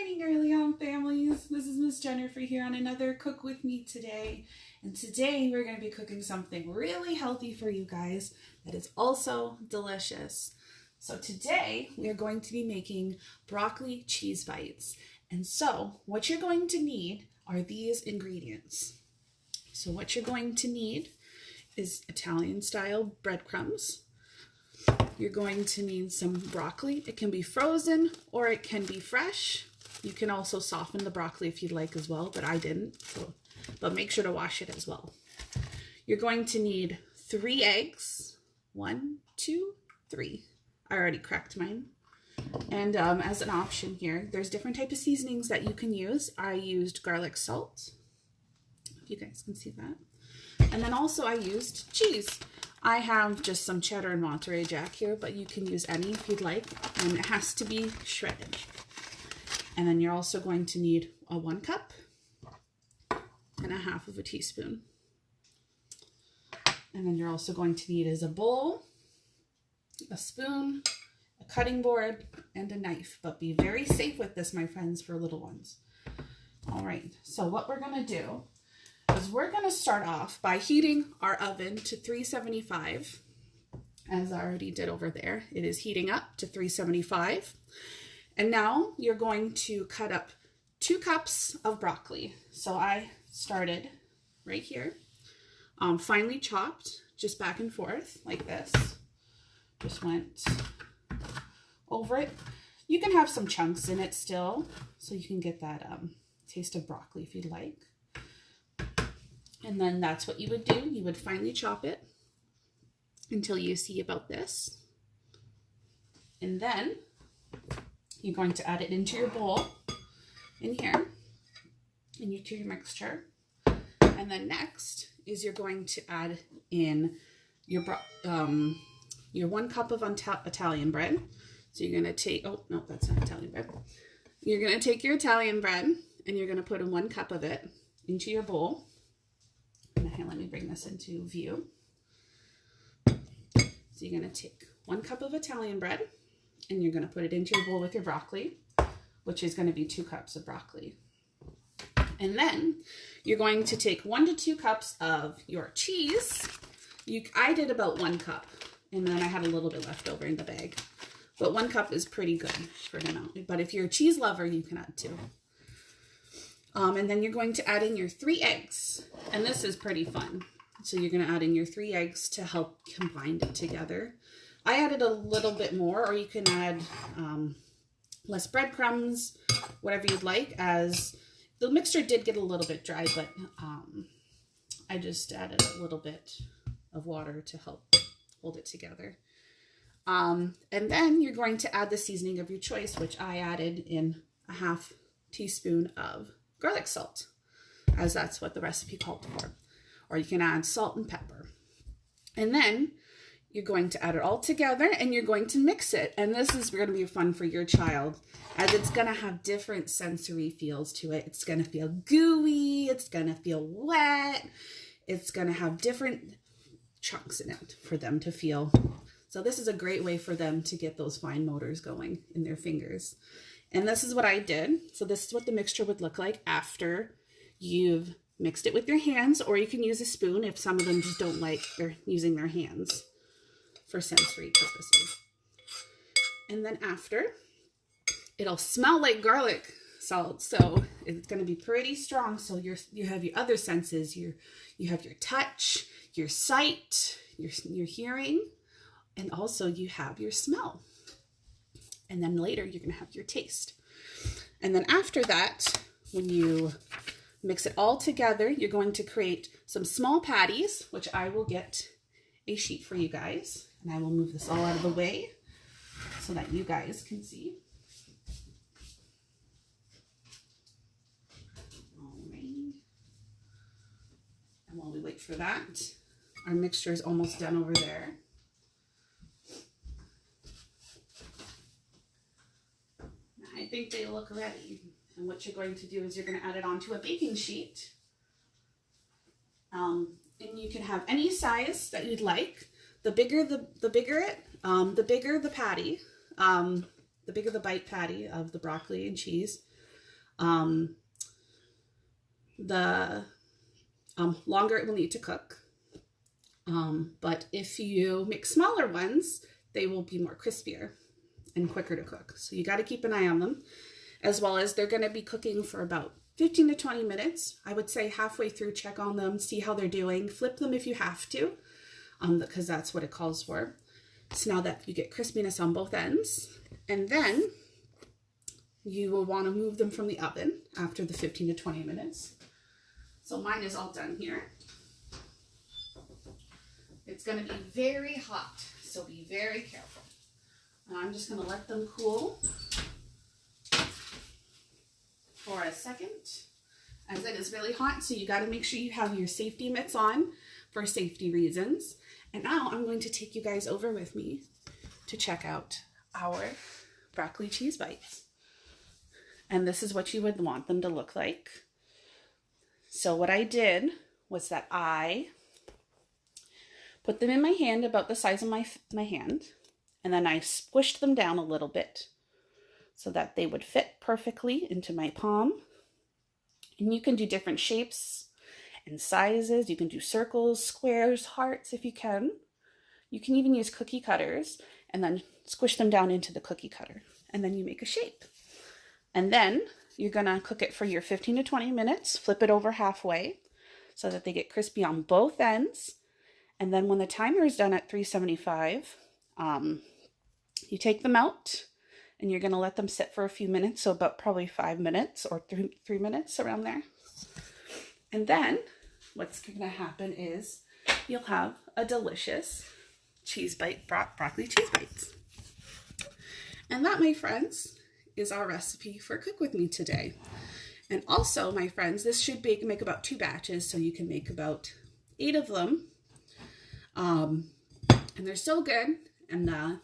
morning, early home families. This is Miss Jennifer here on another Cook With Me today. And today we're going to be cooking something really healthy for you guys that is also delicious. So today we are going to be making broccoli cheese bites. And so what you're going to need are these ingredients. So what you're going to need is Italian style breadcrumbs. You're going to need some broccoli. It can be frozen or it can be fresh. You can also soften the broccoli if you'd like as well, but I didn't. But make sure to wash it as well. You're going to need 3 eggs. 1, 2, 3. I already cracked mine. And as an option here, there's different types of seasonings that you can use. I used garlic salt. If you guys can see that. And then also I used cheese. I have just some cheddar and Monterey Jack here, but you can use any if you'd like, and it has to be shredded. And then you're also going to need a 1 cup and a 1/2 teaspoon. And then you're also going to need is a bowl, a spoon, a cutting board, and a knife. But be very safe with this, my friends, for little ones. All right, so what we're gonna do is we're going to start off by heating our oven to 375, as I already did over there. It is heating up to 375. And now you're going to cut up 2 cups of broccoli. So I started right here, finely chopped, just back and forth like this. Just went over it. You can have some chunks in it still, so you can get that taste of broccoli if you'd like. And then that's what you would do. You would finely chop it until you see about this. And then you're going to add it into your bowl in here, into your mixture. And then next is you're going to add in your 1 cup of Italian bread. So you're going to take, oh, no, that's not Italian bread. You're going to take your Italian bread and you're going to put in 1 cup of it into your bowl. Let me bring this into view. So you're going to take 1 cup of Italian bread and you're going to put it into your bowl with your broccoli, which is going to be 2 cups of broccoli. And then you're going to take 1 to 2 cups of your cheese. I did about 1 cup and then I had a little bit left over in the bag. But 1 cup is pretty good for an amount. But if you're a cheese lover, you can add 2. And then you're going to add in your 3 eggs. And this is pretty fun. So you're going to add in your 3 eggs to help combine it together. I added a little bit more, or you can add less breadcrumbs, whatever you'd like, as the mixture did get a little bit dry, but I just added a little bit of water to help hold it together. And then you're going to add the seasoning of your choice, which I added in a 1/2 teaspoon of garlic salt, as that's what the recipe called for. Or you can add salt and pepper. And then you're going to add it all together and you're going to mix it. And this is going to be fun for your child, as it's going to have different sensory feels to it. It's going to feel gooey. It's going to feel wet. It's going to have different chunks in it for them to feel. So this is a great way for them to get those fine motors going in their fingers. And this is what I did. So this is what the mixture would look like after you've mixed it with your hands, or you can use a spoon if some of them just don't like using their hands for sensory purposes. And then after, it'll smell like garlic salt, so it's going to be pretty strong. So you have your other senses. You have your touch, your sight, your hearing, and also you have your smell. And then later you're going to have your taste. And then after that, when you mix it all together, you're going to create some small patties, which I will get a sheet for you guys. And I will move this all out of the way so that you guys can see. All right. And while we wait for that, our mixture is almost done over there. I think they look ready. And what you're going to do is you're going to add it onto a baking sheet. And you can have any size that you'd like. The bigger the bigger the bigger the patty, the bigger the bite patty of the broccoli and cheese, the longer it will need to cook. But if you make smaller ones, they will be more crispier and quicker to cook. So you got to keep an eye on them, as well as they're going to be cooking for about 15 to 20 minutes. I would say halfway through, check on them, see how they're doing, flip them if you have to, because that's what it calls for. So now that you get crispiness on both ends, and then you will want to move them from the oven after the 15 to 20 minutes. So mine is all done here. It's going to be very hot, so be very careful. And I'm just going to let them cool for a second, as it is really hot, so you got to make sure you have your safety mitts on for safety reasons. And now I'm going to take you guys over with me to check out our broccoli cheese bites. And this is what you would want them to look like. So what I did was that I put them in my hand about the size of my hand, and then I squished them down a little bit so that they would fit perfectly into my palm. And you can do different shapes and sizes. You can do circles, squares, hearts if you can. You can even use cookie cutters and then squish them down into the cookie cutter. And then you make a shape. And then you're gonna cook it for your 15 to 20 minutes, flip it over halfway so that they get crispy on both ends. And then when the timer is done at 375, you take them out and you're gonna let them sit for a few minutes, so about probably 5 minutes or 3 minutes, around there. And then what's gonna happen is you'll have a delicious cheese bite, broccoli cheese bites. And that, my friends, is our recipe for Cook With Me today. And also, my friends, this should make about 2 batches, so you can make about 8 of them. And they're so good, and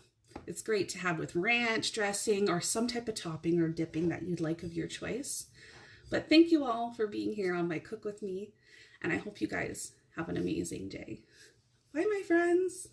it's great to have with ranch dressing or some type of topping or dipping that you'd like of your choice. But thank you all for being here on my Cook With Me, and I hope you guys have an amazing day. Bye, my friends.